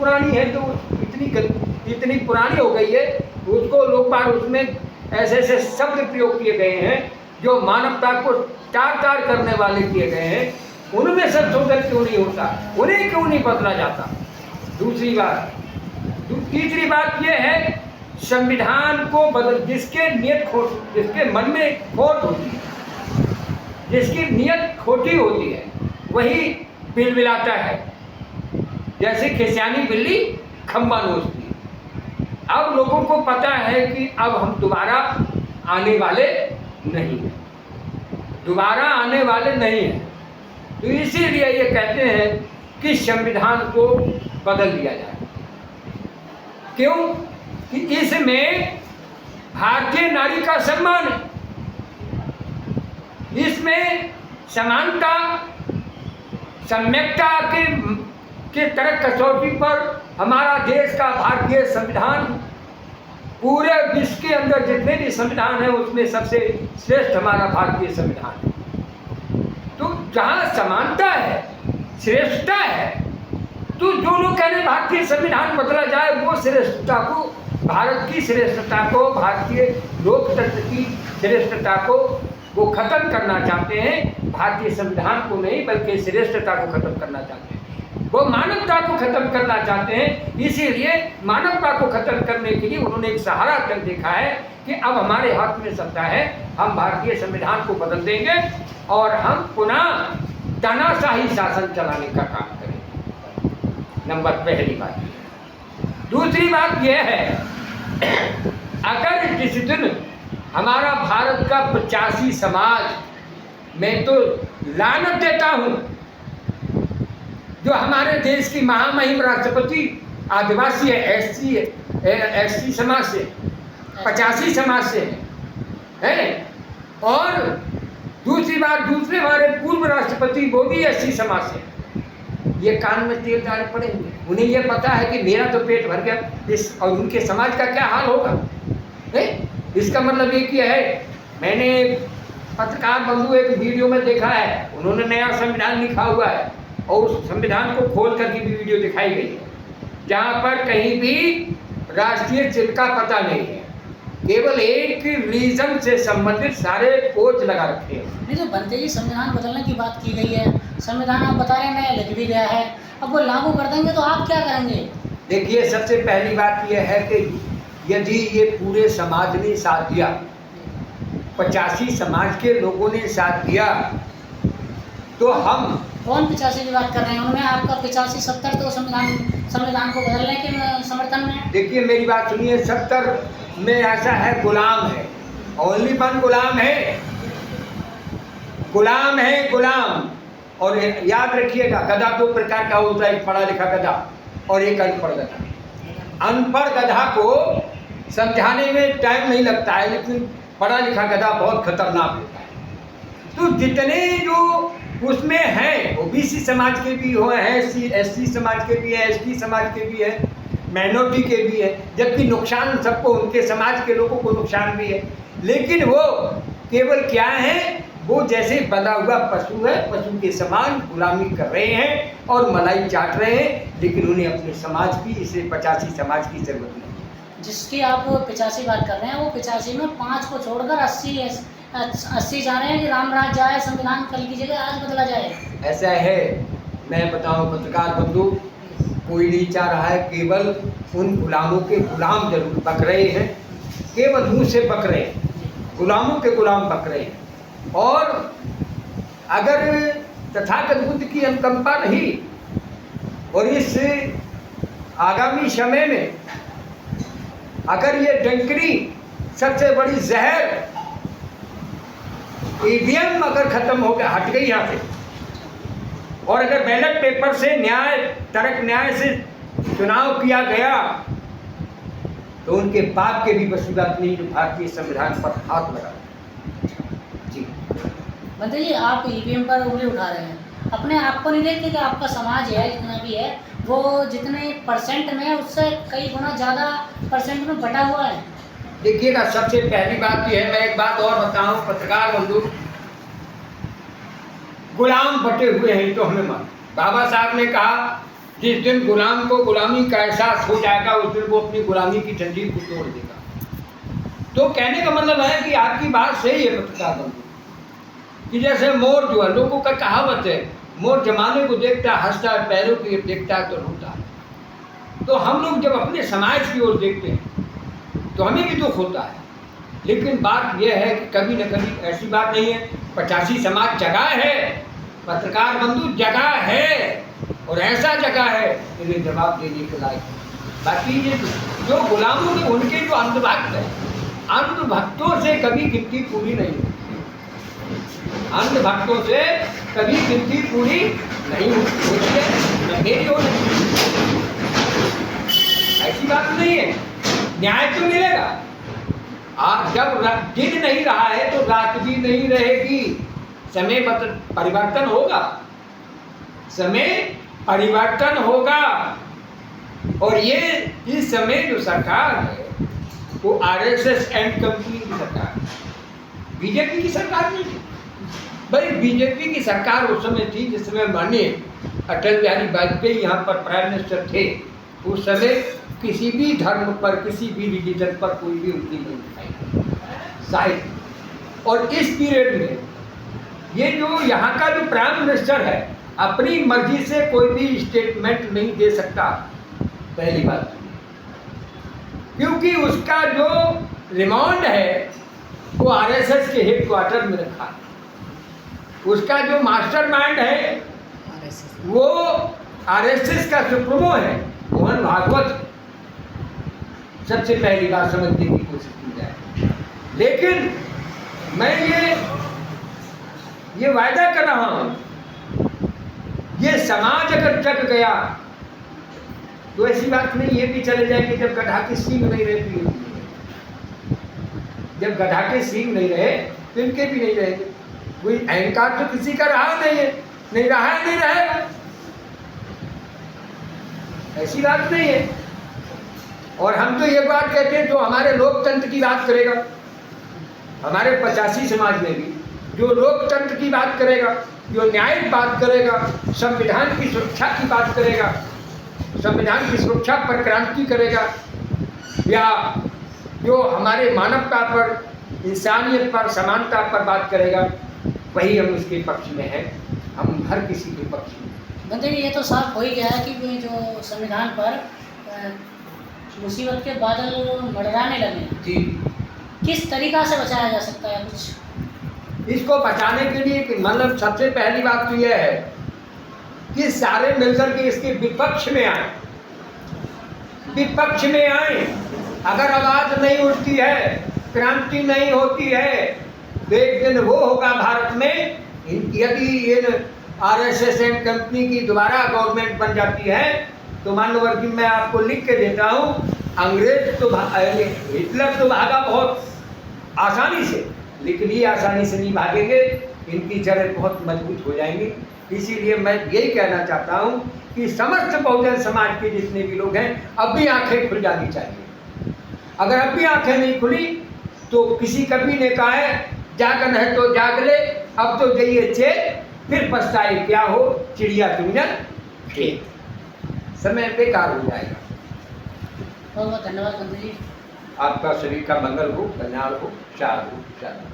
पुरानी है तो इतनी पुरानी हो गई है, उसको लोग बार उसमें ऐसे ऐसे शब्द प्रयोग किए गए हैं जो मानवता को तार करने वाले किए गए हैं। उनमें संशोधन क्यों नहीं होता, उन्हें क्यों नहीं बदला जाता? दूसरी बात, तीसरी बात यह है, संविधान को बदल, जिसके मन में खोट होती है, जिसकी नीयत खोटी होती है, वही बिलबिलाता है। जैसे खिसियानी बिल्ली खंबा नोचती है। अब लोगों को पता है कि अब हम दोबारा आने वाले नहीं हैं, दोबारा आने वाले नहीं हैं, तो इसीलिए ये कहते हैं कि संविधान को बदल दिया जाए। क्यों? कि इसमें भारतीय नारी का सम्मान है, इसमें समानता सम्यकता के तरह कसौटी पर हमारा देश का भारतीय संविधान पूरे विश्व के अंदर जितने भी संविधान है उसमें सबसे श्रेष्ठ हमारा भारतीय संविधान है। तो जहाँ समानता है, श्रेष्ठता है, तो जो लोग कह रहे भारतीय संविधान बदला जाए, वो श्रेष्ठता को, भारत की श्रेष्ठता को, भारतीय लोकतंत्र की श्रेष्ठता को वो खत्म करना चाहते हैं। भारतीय संविधान को नहीं बल्कि श्रेष्ठता को खत्म करना चाहते हैं, वो मानवता को खत्म करना चाहते हैं। इसीलिए मानवता को खत्म करने के लिए उन्होंने एक सहारा कर देखा है कि अब हमारे हाथ में सत्ता है, हम भारतीय संविधान को बदल देंगे और हम पुनः तानाशाही शासन चलाने का काम करेंगे। नंबर पहली बात। दूसरी बात यह है, अगर जिस दिन हमारा भारत का 85 समाज, मैं तो लानत देता हूँ, जो हमारे देश की महामहिम राष्ट्रपति आदिवासी है, एससी समाज से, 85 समाज से है, और दूसरी बात, दूसरे हमारे पूर्व राष्ट्रपति वो भी एससी समाज से। ये कान में तेल डाले पड़े हुए, उन्हें ये पता है कि मेरा तो पेट भर गया, इस और उनके समाज का क्या हाल होगा है? इसका मतलब एक ही है, मैंने पत्रकार बंधु एक वीडियो में देखा है, उन्होंने नया संविधान लिखा हुआ है और उस संविधान को खोल करके भी वीडियो दिखाई गई है, जहाँ पर कहीं भी राष्ट्रीय चिन्ह का पता नहीं है, केवल एक रीजन से संबंधित सारे पोच लगा रखे हैं। नहीं, जो बनते ही संविधान बदलने की बात की गई है, संविधान आप बता रहे हैं लिख भी गया है, अब वो लागू कर देंगे तो आप क्या करेंगे? देखिए, सबसे पहली बात यह है कि यदि ये पूरे समाज ने साथ दिया, 85 समाज के लोगों ने साथ दिया, तो हम कौन 85 की बात कर रहे हैं? उनमें आपका 85-70 तो संविधान को बदलने के समर्थन में। देखिए मेरी बात सुनिए, 70 में ऐसा है, गुलाम है, ओनली वन गुलाम है, गुलाम है, गुलाम। और याद रखिएगा, गधा दो प्रकार का होता है, एक पढ़ा लिखा गधा और एक अनपढ़ गधा। अनपढ़ गधा को समझाने में टाइम नहीं लगता है, लेकिन पढ़ा लिखा गधा बहुत खतरनाक होता है। तो जितने जो उसमें हैं, ओबीसी समाज के भी हो हैं, एससी समाज के भी हैं, एसटी समाज के भी हैं, माइनॉरिटी के भी है, जबकि नुकसान सबको, उनके समाज के लोगों को नुकसान भी है, लेकिन वो केवल क्या है, वो जैसे बंधा हुआ पशु है, पशु के समान गुलामी कर रहे हैं और मलाई चाट रहे हैं, लेकिन उन्हें अपने समाज की, इसे 85 समाज की जरूरत नहीं। जिसकी आप 85 बात कर रहे हैं, वो 85 में 5 को छोड़कर 80 जा रहे हैं कि राम राज जाए, संविधान कल की जगह आज बदला जाए। ऐसा है, मैं बताऊं पत्रकार बंधु, कोई नहीं चाह रहा है, केवल उन गुलामों के गुलाम जरूर बक रहे हैं, केवल मुंह से बक रहे हैं, गुलामों के गुलाम बक रहे हैं। और अगर तथागत बुद्ध की अनुकंपा नहीं और इस आगामी समय में अगर ये डंकरी, सबसे बड़ी जहर ईवीएम अगर खत्म हो गया, हट गई यहाँ से, और अगर बैलेट पेपर से तर्क न्याय से चुनाव किया गया, तो उनके बाप के भी बस की बात नहीं जो भारतीय संविधान पर हाथ लगा। जी बंदे जी, आप ईवीएम पर उंगली उठा रहे हैं, अपने आप को नहीं देखते कि आपका समाज है, जितना भी है, वो जितने परसेंट में है उससे कई गुना ज़्यादा परसेंट में बटा हुआ है। देखिएगा, सबसे पहली बात यह है, मैं एक बात और बताऊं पत्रकार बंधु, गुलाम बटे हुए हैं तो हमें मान। बाबा साहब ने कहा जिस दिन गुलाम को गुलामी का एहसास हो जाएगा उस दिन वो अपनी गुलामी की जंजीर को तोड़ देगा। तो कहने का मतलब है कि आपकी बात सही है पत्रकार बंधु, कि जैसे मोर जो है, लोगों का कहावत है, मोर जमाने को देखता है हंसता है, पैरों की ओर देखता है तो रोता है। तो हम लोग जब अपने समाज की ओर देखते हैं तो हमें भी दुख होता है, लेकिन बात यह है कि कभी न कभी ऐसी बात नहीं है, 85 समाज जगह है, पत्रकार बंधु जगह है, और ऐसा जगह है इन्हें जवाब देने के लायक। बाकी ये जो गुलामों के उनके जो अंधभक्त है, अंधभक्तों से कभी गिनती पूरी नहीं होती, अंधभक्तों से कभी गिनती पूरी नहीं होती है, मेरी हो ऐसी बात नहीं है। न्याय तो मिलेगा, आज जब दिन नहीं रहा है तो रात भी नहीं रहेगी, समय परिवर्तन होगा, समय परिवर्तन होगा। और ये इस समय जो सरकार है वो आरएसएस एंड कंपनी की सरकार है, बीजेपी की सरकार नहीं है। भाई बीजेपी की सरकार उस समय थी जिस समय माननीय अटल बिहारी वाजपेयी यहाँ पर प्राइम मिनिस्टर थे, उस समय किसी भी धर्म पर, किसी भी रिलीजन पर कोई भी उंगली नहीं उठाई शायद। और इस पीरियड में ये जो यहाँ का जो प्राइम मिनिस्टर है अपनी मर्जी से कोई भी स्टेटमेंट नहीं दे सकता, पहली बात, क्योंकि उसका जो रिमांड है वो आरएसएस के हेडक्वार्टर में रखा है, उसका जो मास्टरमाइंड है वो आरएसएस का सुप्रीमो है मोहन भागवत। सबसे पहली बात समझने की कोशिश की जाए। लेकिन मैं ये वायदा कर रहा हूं, ये समाज अगर जग गया तो ऐसी बात नहीं ये भी चले जाएंगे जब गधा की सींग नहीं रहती है, जब गधा के सींग नहीं रहे तो इनके भी नहीं रहेंगे। कोई अहंकार तो किसी का रहा नहीं है, नहीं रहा है, नहीं रहेगा, ऐसी बात नहीं है। और हम तो ये बात कहते हैं, जो हमारे लोकतंत्र की बात करेगा, हमारे 85 समाज में भी जो लोकतंत्र की बात करेगा, जो न्यायिक बात करेगा, संविधान की सुरक्षा की बात करेगा, संविधान की सुरक्षा पर क्रांति करेगा, या जो हमारे मानवता पर, इंसानियत पर, समानता पर बात करेगा, वही हम उसके पक्ष में हैं, हम हर किसी के पक्ष में। बंदे ये तो साफ हो ही गया है कि जो संविधान पर मुसीबत के बादल मंडराने लगे जी, किस तरीका से बचाया जा सकता है कुछ? इसको बचाने के लिए मतलब सबसे पहली बात तो यह है कि सारे मिलकर के इसके विपक्ष में आए, विपक्ष में आए। अगर आवाज नहीं उठती है, क्रांति नहीं होती है, तो एक दिन वो होगा भारत में, यदि इन आरएसएस एंड कंपनी की दोबारा गवर्नमेंट बन जाती है तो मान लो कि मैं आपको लिख के देता हूँ, अंग्रेज तो हिटलर तो भागा बहुत आसानी से, लेकिन ये आसानी से नहीं भागेंगे, इनकी जड़ें बहुत मजबूत हो जाएंगी। इसीलिए मैं यही कहना चाहता हूँ कि समस्त बहुजन समाज के जितने भी लोग हैं अब भी आंखें खुल जानी चाहिए। अगर अब भी आंखें नहीं खुली तो किसी कवि ने कहा है, जागन है तो जाग ले, अब तो जाइए चेत, फिर पछताए क्या हो, चिड़िया चुंगन खेत, समय बेकार हो जाएगा। बहुत बहुत धन्यवाद बंधु जी। आपका शरीर का मंगल हो, कल्याण हो, शाद हो, शाद।